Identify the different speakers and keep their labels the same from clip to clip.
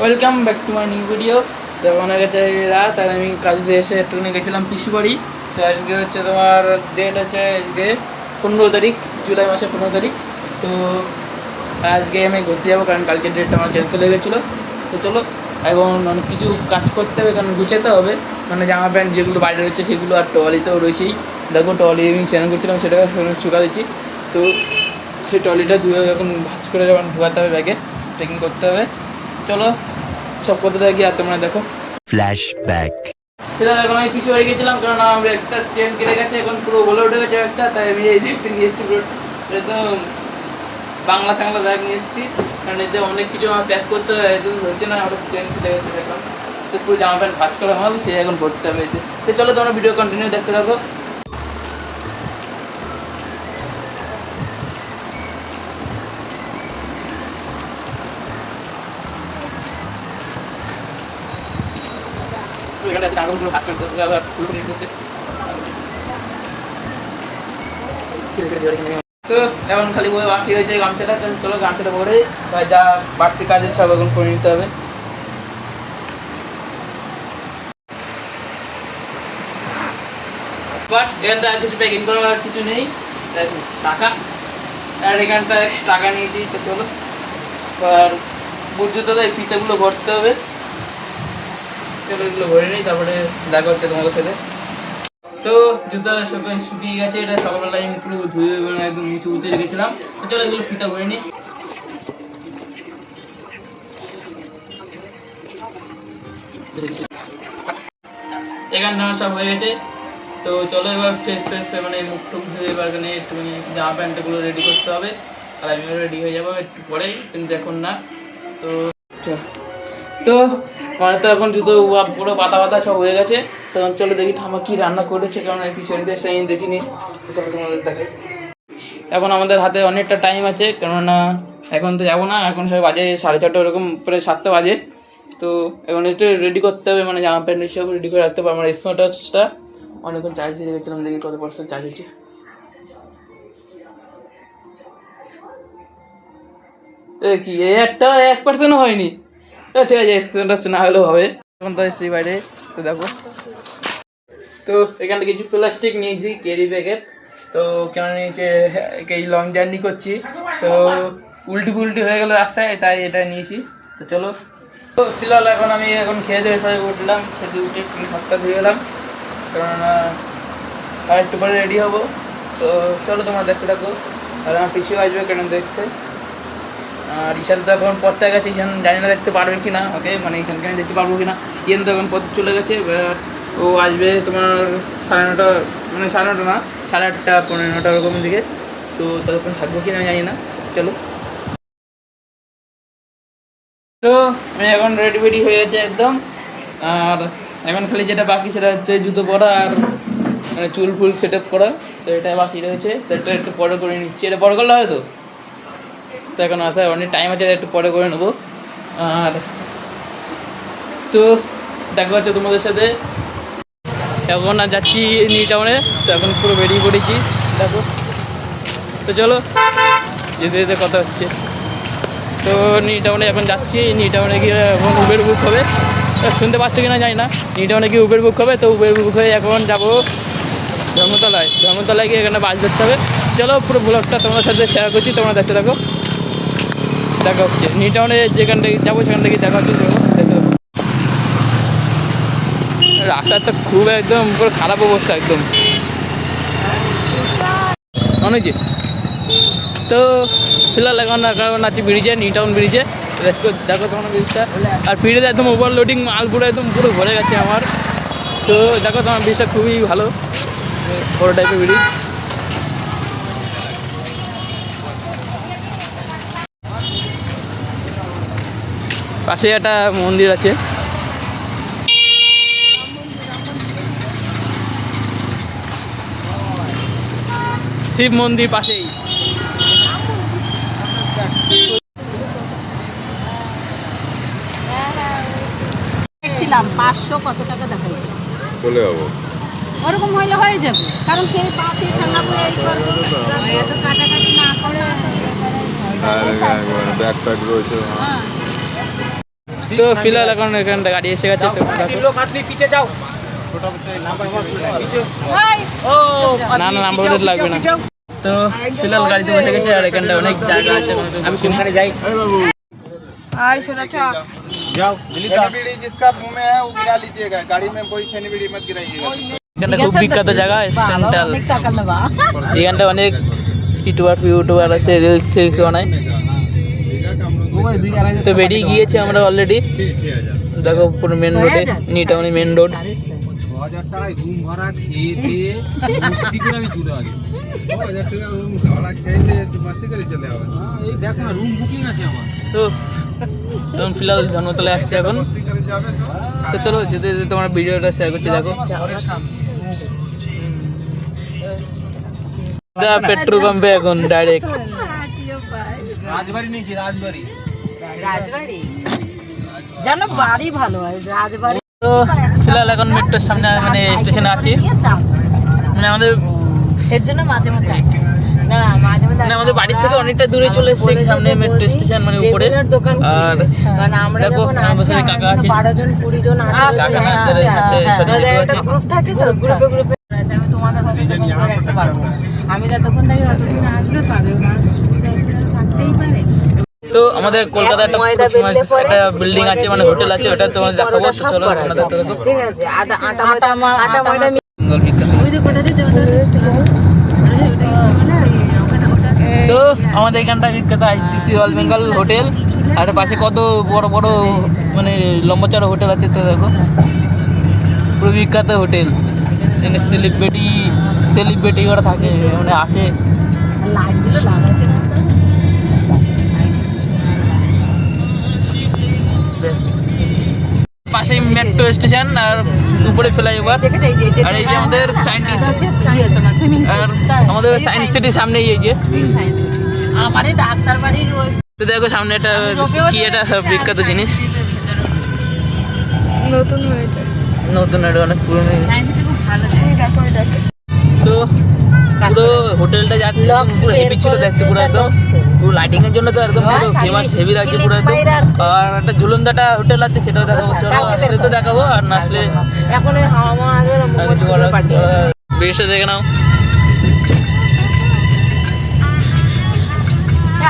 Speaker 1: Welcome back to my new video. তো অনেক গেছে রাত, আর আমি কাজ দিয়ে এসে একটুখানি গেছিলাম পিসি বাড়ি। তো আজকে হচ্ছে তোমার ডেট হচ্ছে আজকে 15 তারিখ, জুলাই মাসের 15 তারিখ। তো আজকে আমি ঘুরতে যাবো, কারণ কালকের ডেটটা আমার ক্যান্সেল হয়ে গেছিলো। তো চলো, এখন অনেক কিছু কাজ করতে হবে, কারণ গুছাতে হবে। মানে জামা প্যান্ট যেগুলো বাইরে রয়েছে সেগুলো, আর ট্রলিতেও রয়েছেই। দেখো ট্রলি আমি স্নান করছিলাম, সেটাকে শুকা দিচ্ছি। তো সেই ট্রলিটা ধুয়ে এখন ভাজ করে যখন ধোয়াতে হবে, ব্যাগে প্যাকিং করতে হবে। চলো সব করতে থাকি আর তোমরা দেখো।
Speaker 2: ফ্ল্যাশব্যাক।
Speaker 1: সেটা এখন আমি পিছু বাড়ি গেছিলাম, কারণ আমার একটা চেন কেটে গেছে, এখন পুরো বলে উঠে গেছে একটা। তাই আমি এই দেখতে নিয়ে এসেছি, পুরো একদম বাংলা সাংলা ব্যাগ নিয়ে এসেছি, কারণ এতে অনেক কিছু আমার প্যাক করতে হয়। একদম হচ্ছে না, আমার চেন কেটে গেছে এখন। তো পুরো জামা প্যান্ট ভাজ করা মাল, সে এখন ভরতে হবে। তো চলো তোমরা ভিডিও কন্টিনিউ দেখতে থাকো। এখানে আছে আগুনগুলো ভাজ করতে হবে, আবার ফুল নিয়ে করতে। তো এখন খালি বই বাকি হয়েছে গামছাটা। তো চলো গামছাটা পরে যা বাড়তি কাজের সব এখন করে নিতে হবে। বাট এখানটা কিছু প্যাকিং করার কিছু নেই, দেখুন টাকা, আর এখানটা টাকা নিয়েছি। তো চলো আর বুট জুতোতে এই ফিতেগুলো ভরতে হবে। চলো এগুলো ভরে নিই, তারপরে দেখা হচ্ছে তোমাদের সাথে। তো জুতোটা শুকিয়ে গেছে, এটা সকালবেলায় আমি পুরো ধুয়ে একদম মুছে মুছে রেখেছিলাম। তো চলো এগুলো ফিতা ভরে নিই। এখানটা আমার সব হয়ে গেছে। তো চলো এবার ফ্রেশ মানে মুখ টুক ধুয়ে এবার এখানে একটুখানি জামা প্যান্টগুলো রেডি করতে হবে। আর আমিও রেডি হয়ে যাবো একটু পরেই, কিন্তু এখন না। তো তো আমার তো এখন জুতো পুরো পাতা পাতা সব হয়ে গেছে। তখন চলো দেখি ঠাম্মা কী রান্না করেছে, কারণ এই ফিশারিতে সেই দেখিনি। তো চলো তোমাদের দেখে। এখন আমাদের হাতে অনেকটা টাইম আছে, কেননা এখন তো যাবো না, এখন সবাই বাজে 4:30 ওরকম, প্রায় 7টা বাজে। তো এখন একটু রেডি করতে হবে, মানে জামা প্যান্ট সব রেডি করে রাখতে হবে। আমার স্মার্ট ওয়াচটা অনেকক্ষণ চার্জ দিয়ে রেখেছিলাম, দেখি কত % চার্জ হচ্ছে। কি একটা 1%ও হয়নি? ঠিক আছে, স্মার্ট ওয়াচ না হলেও হবে। এখন তো এসেছি বাইরে। তো দেখো, তো এখানে কিছু প্লাস্টিক নিয়েছি ক্যারি প্যাকেট। তো কেন নিয়েছে, এই লং জার্নি করছি, তো উল্টি হয়ে গেল রাস্তায়, তাই এটা নিয়েছি। তো চলো, তো ফিলহাল এখন আমি খেয়ে দিয়ে সবাই উঠলাম, খেতে উঠে একটু হাতটা ধুয়ে গেলাম, কেননা আর একটু পরে রেডি হবো। তো চলো তোমরা দেখতে থাকো। আর আমার পিছিয়ে আসবে কেন দেখতে। আর ঈশান তো এখন পড়তে গেছে, ঈশান জানি না দেখতে পারবে কি না, ওকে মানে ঈশানকে আমি দেখতে পারবো কি না। ইয়েন তো এখন পড়তে চলে গেছে, ও আসবে তোমার 9:30, মানে 9:30 না, 8:30 9:15 ওরকম দিকে। তো ততক্ষণ থাকবো কি না জানি না। চলো, তো আমি এখন রেডি হয়ে গেছে একদম। আর এখন খালি যেটা বাকি সেটা হচ্ছে জুতো পরা আর চুল ফুল সেট আপ করা। তো এটা বাকি রয়েছে, তো এটা একটু পরে করে নিচ্ছি। এটা পরে করলে হয়তো, তো এখন মাথায় অনেক টাইম আছে, একটু পরে করে নেবো। আর তো দেখা হচ্ছে তোমাদের সাথে। এখন আর যাচ্ছি নিউ টাউনে, তো এখন পুরো বেরিয়ে পড়েছি দেখো। তো চলো যেতে যেতে কথা হচ্ছে। তো নিউ টাউনে এখন যাচ্ছি, নিউ টাউনে গিয়ে এখন উবের বুক হবে। শুনতে পাচ্ছ কি না জানি না, নিউ টাউনে গিয়ে উবের বুক হবে। তো উবের বুক হয়ে এখন যাবো ধর্মতলায় গিয়ে এখানে বাস ধরতে হবে। চলো পুরো ব্লগটা তোমার সাথে শেয়ার করছি, তোমরা দেখতে থাকো। দেখা হচ্ছে নিউ টাউনে, যেখান থেকে যাবো সেখান থেকে দেখা হচ্ছে। দেখতে রাস্তার তো খুব একদম পুরো খারাপ অবস্থা একদম অনেক। তো ফিলহাল এখন আছি ব্রিজে, নিউ টাউন ব্রিজে। দেখো তোমার ব্রিজটা, আর ব্রিজে একদম ওভারলোডিং মাল পুরো একদম পুরো ভরে গেছে আমার। তো দেখো তোমার ব্রিজটা খুবই ভালো, বড় টাইপের ব্রিজ। পাশে একটা মন্দির আছে, শিব মন্দির পাশেই।
Speaker 3: দেখছিলাম 500 কত টাকা দেখাইছে,
Speaker 4: চলে যাবো।
Speaker 3: ওরকম হইলে হয়ে যাবে, কারণ সেই পাঁচই ঠান্ডা করে এই করবো, এত কাটাকাটি না করে
Speaker 4: ব্যাগ প্যাক রয়েছে।
Speaker 1: তো ফিলহাল এখন এখানটা গাড়ি এসে গেছে, তো দেখো। না না নাম্বার প্লেট লাগবে না। তো ফিলহাল গাড়িতে বসে গেছে, আর এখানটা অনেক জায়গা আছে, আমি কোনখানে যাই। এখানটা খুব বিখ্যাত জায়গা সেন্ট্রাল। এখানটা অনেক ইউটিউবার আছে, রিলস বানায়। তো বেরিয়ে গিয়েছে আমরা অলরেডি, দেখো পুরো মেন রোডে, নিটাউনি মেন রোড। তো এখন ফিলহাল ধর্মতলা আসছে এখন। তো চলো যেতে যেতে তোমার ভিডিওটা শেয়ার করছি, দেখো পেট্রোল পাম্পে এখন ডাইরেক্ট
Speaker 3: রাজবাড়ি জানো বাড়ি ভালো হয় রাজবাড়ি।
Speaker 1: তো ফিলহাল এখন মেট্রোর সামনে মানে স্টেশনে আছি, মানে আমাদের
Speaker 3: এর জন্য মাঝে মধ্যে আসি। না মাঝে মধ্যে
Speaker 1: মানে আমাদের বাড়ির থেকে অনেকটা দূরে চলে এসেছে, সামনে মেট্রো স্টেশন মানে উপরে। আর দেখো আমাদের সাথে কাকা আছে,
Speaker 3: 12 জন 20 জন
Speaker 1: কাকা না স্যার আছে,
Speaker 3: গ্রুপ থাকে তো গ্রুপে আমি তোমাদের ভাষা রাখতে পারবো। আমি যতক্ষণ থাকি ততক্ষণ আসবে পাবে, মানুষের সুবিধা অসুবিধা থাকতেই পারে।
Speaker 1: তো আমাদের কলকাতায় একটা ফেমাস একটা বিল্ডিং আছে, মানে হোটেল আছে, ওটা তোমাদের দেখাবো। তো চলো তোমরা দেখতে থাকো।
Speaker 3: ঠিক আছে, আটা ময়দা
Speaker 1: তো আমাদের এখানটা বিখ্যাত আইটিসি অল বেঙ্গল হোটেল, আর পাশে কত বড় বড় মানে লম্বা চড়া হোটেল আছে। তো দেখো পুরো বিখ্যাত হোটেল, সেখানে সেলিব্রিটি ওরা থাকে, মানে আসে।
Speaker 3: লাইটগুলো লাগাচ্ছে না
Speaker 1: পাশেই মেট্রো স্টেশন আর উপরে ফ্লাইওভার। আর এই যে আমাদের সায়েন্টিস্ট, আর আমাদের সায়েন্স সিটির সামনে এই যে
Speaker 3: আমারে ডাক্তার বাড়ির ওই।
Speaker 1: তো দেখো সামনে একটা কি একটা বিখ্যাত জিনিস, নতুন এটা অনেক পুরনো। তো পুরো হোটেলটা যাচ্ছে পুরো হেভি ছিল দেখতে, পুরো একদম পুরো লাইটিং এর জন্য তো একদম পুরো ফেমাস হেভি লাগছে পুরো একদম। আর একটা ঝুলন্দাটা হোটেল আছে, সেটাও দেখাবো। চলো আসলে তো দেখাবো, আর না আসলে
Speaker 3: এখন হাওয়া
Speaker 1: কিছু বেশি দেখে নাও।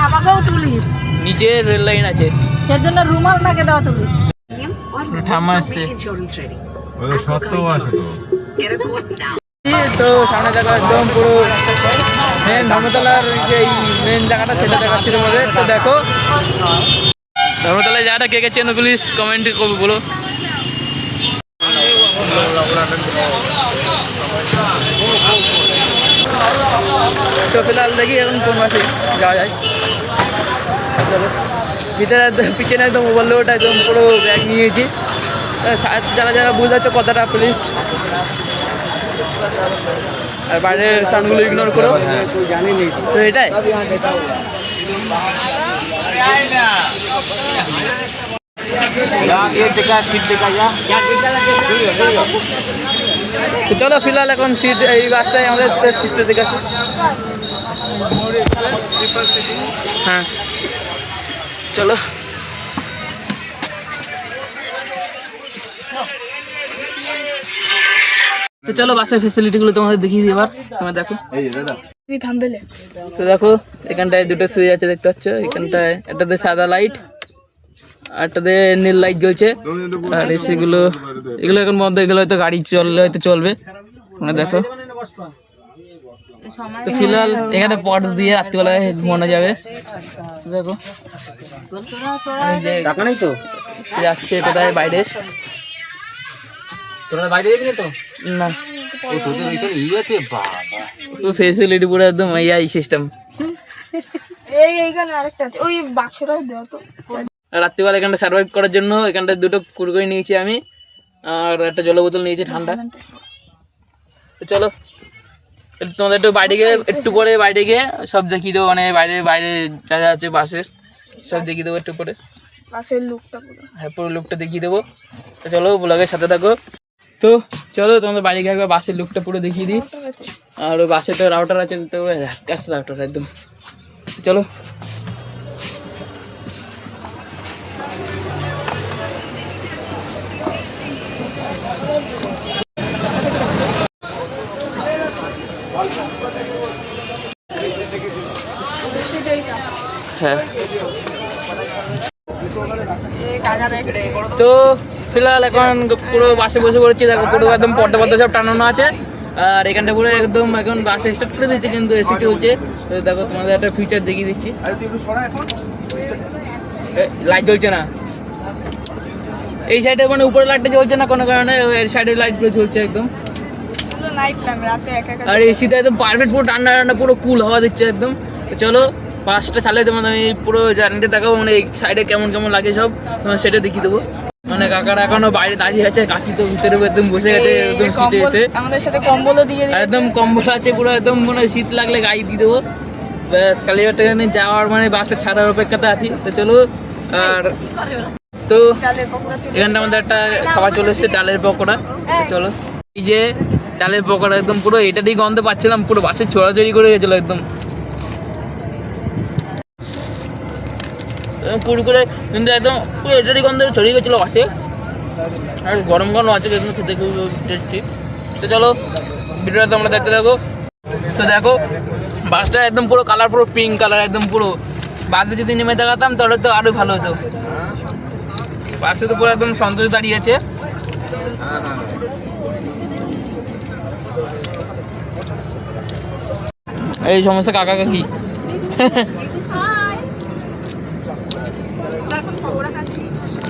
Speaker 3: আমাকেও তুলিস,
Speaker 1: নিচে রেল লাইন আছে,
Speaker 3: সের জন্য রুমাল নাকে দেওয়া তুলিস।
Speaker 1: ঠাম্মা আসছে। তো সামনে দেখো একদম পুরো মেন ধর্মতলার যে মেন জায়গাটা, সেটা দেখাচ্ছি তোমাদের। তো দেখো ধর্মতলায় জায়গাটা কে কে চেনো প্লিজ কমেন্টে বলো। তো ফিলহাল দেখি এখন কোন মাসে যাওয়া যায়। চলো ভিতরে পিছনে একদম ওভারলোড, একদম পুরো ব্যাগ নিয়েছি। যারা যারা বুঝাচ্ছ কথাটা প্লিজ, আর বাইরের সাউন্ডগুলো ইগনোর করো। তো এটাই তো চলো ফিলহাল এখন সিট এই বাসটাই আমাদের সিটটা দেখে আসি। হ্যাঁ চলো। তো চলো বাসের ফেসিলিটিগুলো তোমাদের দেখিয়ে দিই এবার, তোমরা দেখো। তো দেখো এখানটায় দুটো সুইচ আছে দেখতে পাচ্ছ, এখানটায় একটাতে সাদা লাইট আর একটাতে নীল লাইট জ্বলছে। আর এগুলো এখন বন্ধ, এগুলো হয়তো গাড়ি চললে হয়তো চলবে, তোমরা দেখো। তো ফিলহাল এখানে পট দিয়ে রাত্রিবেলায় ঘুমানো যাবে। দেখো যাচ্ছে কোথায় বাইরে, না ফেসিলিটি পুরো একদম এই সিস্টেম। রাত্রিবেলা এখানটা সার্ভাইভ করার জন্য এখানটা দুটো কুরকুরি নিয়েছি আমি, আর একটা জল বোতল নিয়েছি ঠান্ডা। তো চলো তোমাদের একটু বাইরে গিয়ে, একটু পরে বাইরে গিয়ে সব দেখিয়ে দেবো, মানে বাইরে বাইরে যা যা আছে বাসের সব দেখিয়ে দেবো একটু পরে, বাসের লুকটা পুরো। হ্যাঁ পুরো লুকটা দেখিয়ে দেবো। তো চলো ব্লগের সাথে থাকো। তো চলো তোমাদের বাড়ি গিয়ে একবার বাসের লুকটা পুরো দেখিয়ে দিই। আর ওই বাসে তো রাউটার আছে, তো কাছে রাউটার একদম। চলো হ্যাঁ। তো ফিলহাল এখন পুরো বাসে বসে পড়েছি, দেখো পুরো একদম পর্দা পর্দা সব টানানো আছে। আর এখানটা পুরো একদম এখন বাসে স্টার্ট করে দিচ্ছে, কিন্তু এসি চলছে। তো দেখো তোমাদের একটা ফিচার দেখিয়ে দিচ্ছি, লাইট জ্বলছে না এই সাইডে, মানে উপরে লাইটটা জ্বলছে না কোনো কারণে, এর সাইডে লাইটগুলো জ্বলছে একদম। আর এসিটা একদম পারফেক্ট, পুরো ঠান্ডা ঠান্ডা, পুরো কুল হাওয়া দিচ্ছে একদম। তো চলো বাসটা চালিয়ে তোমার আমি পুরো জার্নিটা দেখাবো, মানে এই সাইডে কেমন কেমন লাগে সব তোমার সেটা দেখিয়ে দেবো। মানে কাকারা এখনো বাইরে দাঁড়িয়ে আছে, কাকি তো ভিতরে একদম বসে গেছে একদম সিটে এসে,
Speaker 3: আমাদের সাথে কম্বলও দিয়ে দিয়েছে।
Speaker 1: একদম কম্বল আছে পুরো একদম, মানে শীত লাগলে গায়ে দিয়ে দেবো। ব্যাস কালীঘাট ট্রেনে যাওয়ার মানে বাসটা ছাড়ার অপেক্ষাতে আছি। তো চলো, আর তো এখানটা আমাদের একটা খাবার চলে এসেছে, ডালের পকোড়া। তো চলো, এই যে ডালের পকোড়া একদম পুরো এটা দিয়ে গন্ধ পাচ্ছিলাম, পুরো বাসে ছড়াছড়ি করে গেছিলো একদম পুরো করে, কিন্তু একদম পুরো এটারই গন্ধ ছড়িয়ে গেছিলো বাসে। আর গরম গরম আছে একদম, খেতে খুব টেস্টি। তো চলো ভিডিওটা তোমরা দেখতে থাকো। তো দেখো বাসটা একদম পুরো কালার, পুরো পিঙ্ক কালার একদম পুরো। বাসে যদি নেমে দেখাতাম তাহলে তো আরো ভালো হতো। বাসে তো পুরো একদম সন্তোষ দাঁড়িয়ে আছে। এই সমস্ত কাকা কাকি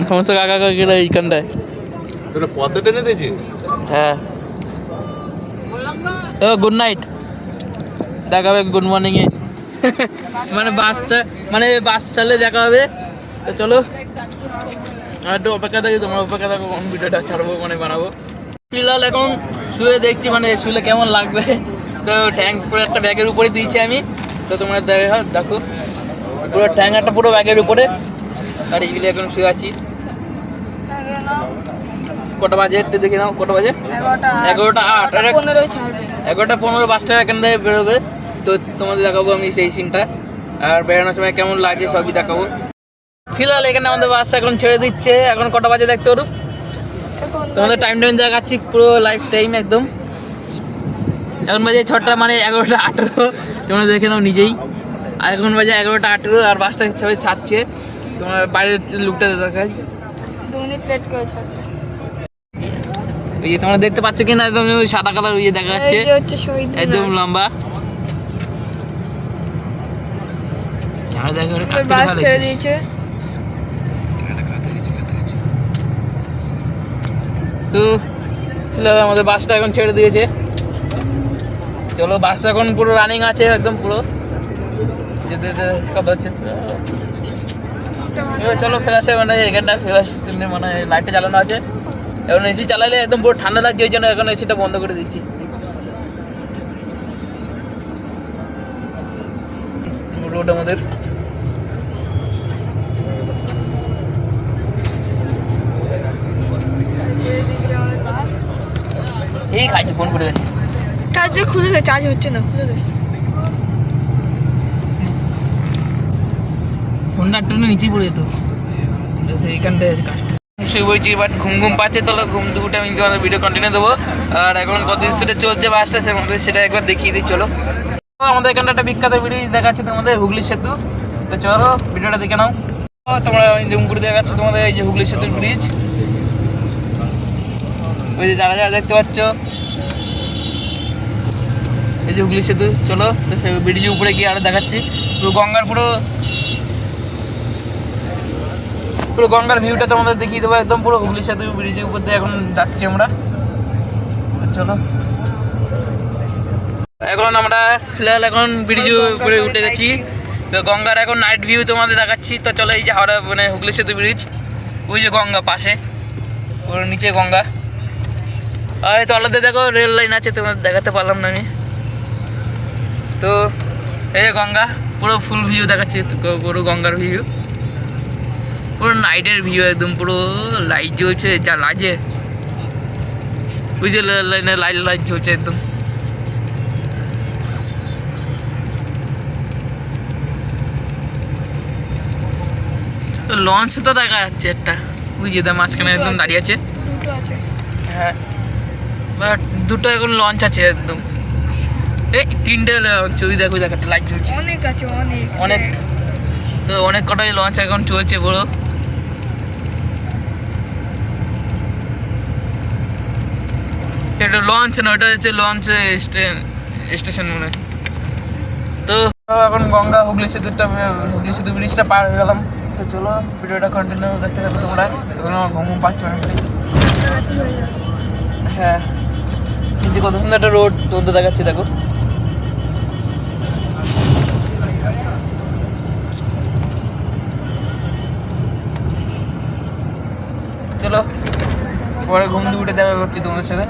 Speaker 1: সমস্ত কাকা কাকিরা এইখানটায়
Speaker 2: তোরা পদ্ম টেনে দিয়েছিস?
Speaker 1: হ্যাঁ। ও গুড নাইট, দেখা হবে গুড মর্নিংয়ে। মানে বাস চালে দেখা হবে। তো চলো আর একটু অপেক্ষা থাকি, তোমরা অপেক্ষা থাকো, কোন ভিডিওটা ছাড়বো মানে বানাবো। ফিলহাল এখন শুয়ে দেখছি মানে শুলে কেমন লাগবে। তো ট্যাঙ্ক পুরো একটা ব্যাগের উপরে দিয়েছি আমি। তো তোমরা দেখো পুরো ট্যাঙ্ক একটা পুরো ব্যাগের উপরে। আর এইগুলো এখন শুয়ে আছি। কটা বাজে একটু দেখে নাও, কটা বাজে? 11:08। 11:15 বাসটা এখান থেকে বেরোবে। তো তোমাদের দেখাবো আমি সেই সিনটা, আর বেরোনোর সময় কেমন লাগে সবই দেখাবো। ফিলহাল এখানে আমাদের বাস এখন ছেড়ে দিচ্ছে। এখন কটা বাজে দেখতে পারো, তোমাদের টাইম দেখাচ্ছি পুরো লাইফ টাইম একদম। এখন বাজে 6টা, মানে 11:18। তোমরা দেখে নাও নিজেই। আর এখন বাজে 11:18 আর বাসটা সবাই ছাড়ছে। তোমার বাইরের লুকটা দেখাই,
Speaker 3: 2 মিনিট লেট করেছে।
Speaker 1: ওই যে তোমরা দেখতে পাচ্ছ কিনা, একদম সাদা কালার ওই যে দেখা যাচ্ছে একদম লম্বা।
Speaker 3: বাস ছেড়ে দিয়েছে।
Speaker 1: তো ফিলহাল আমাদের বাসটা এখন ছেড়ে দিয়েছে। চলো বাসটা এখন পুরো রানিং আছে একদম পুরো, যেতে কথা হচ্ছে। এবার চলো ফ্ল্যাশে, মানে এখানটা ফ্ল্যাশ মানে লাইটটা জ্বালানো আছে। এখন এসি চালাইলে একদম পুরো ঠান্ডা লাগছে, ওই জন্য এখন এসিটা বন্ধ করে দিচ্ছি। রোড আমাদের এই খাইছে, ফোন করে গেছে।
Speaker 3: চার্জ খুলে দে, চার্জ হচ্ছে না, খুলে দে।
Speaker 1: ফোনটা একটু নিচেই পড়ে যেত, এইখানটায় কাজ শুয়ে বলছি। বাট ঘুম ঘুম পাচ্ছে, তাহলে ঘুম থেকে উঠে আমি তোমাদের ভিডিও কন্টিনিউ দেবো। আর এখন কত স্পিডে চলছে বাসটা সেটা একবার দেখিয়ে দিই। চলো, আমাদের এখানটা একটা বিখ্যাত ব্রিজ দেখাচ্ছে তোমাদের, হুগলি সেতু। তো চলো ভিডিওটা দেখে নাও। তোমরা জুম করে দেখাচ্ছে তোমাদের এই যে হুগলি সেতুর ব্রিজ, ওই যে যারা যারা দেখতে পাচ্ছ এই যে হুগলি সেতু। চলো তো সেই ব্রিজের উপরে গিয়ে আরো দেখাচ্ছি পুরো গঙ্গার পুরো গঙ্গার ভিউটা তোমাদের দেখিয়ে দেবো একদম পুরো হুগলি সেতু ব্রিজের উপর দিয়ে এখন যাচ্ছি আমরা। তো চলো, এখন আমরা ফিলহাল এখন ব্রিজের উপরে উঠে গেছি। তো গঙ্গার এখন নাইট ভিউ তোমাদের দেখাচ্ছি। তো চলো, এই যে হাওড়া মানে হুগলি সেতু ব্রিজ, ওই যে গঙ্গা পাশে, ওর নিচে গঙ্গা। আর এই তলাতে দেখো রেল লাইন আছে, তোমাদের দেখাতে পারলাম না আমি। তো এই গঙ্গা পুরো ফুল ভিউ দেখাচ্ছি, পুরো গঙ্গার ভিউ, পুরো নাইটের ভিউ একদম, পুরো লাইট জ্বলছে যা লাগে, ওই যে লাইনে লাইট জ্বলছে একদম। লঞ্চ তো দেখা যাচ্ছে একটা, ওই যে মাঝখানে একদম দাঁড়িয়ে আছে। হ্যাঁ, বাট দুটো এখন লঞ্চ আছে একদম, এই 3টে লঞ্চ। ওই দেখো একটা লাইট জ্বলছে,
Speaker 3: অনেক আছে, অনেক।
Speaker 1: তো অনেক কটাই লঞ্চ এখন চলছে বড়। এটা লঞ্চ না, ওটা হচ্ছে লঞ্চ স্টেশন মনে হয়। তো এখন গঙ্গা হুগলি সেতু ব্রিজটা পার হয়ে গেলাম। তো চলো ভিডিওটা কন্টিনিউ করতে থাকো তোমরা। এখন আমার ঘুম পাচ্ছ অনেকটাই। হ্যাঁ, নিচে কত সুন্দর একটা রোড তোর দেখাচ্ছি, দেখো। চলো পরে ঘুম দিয়ে উঠে দেখা করছি তোমাদের সাথে।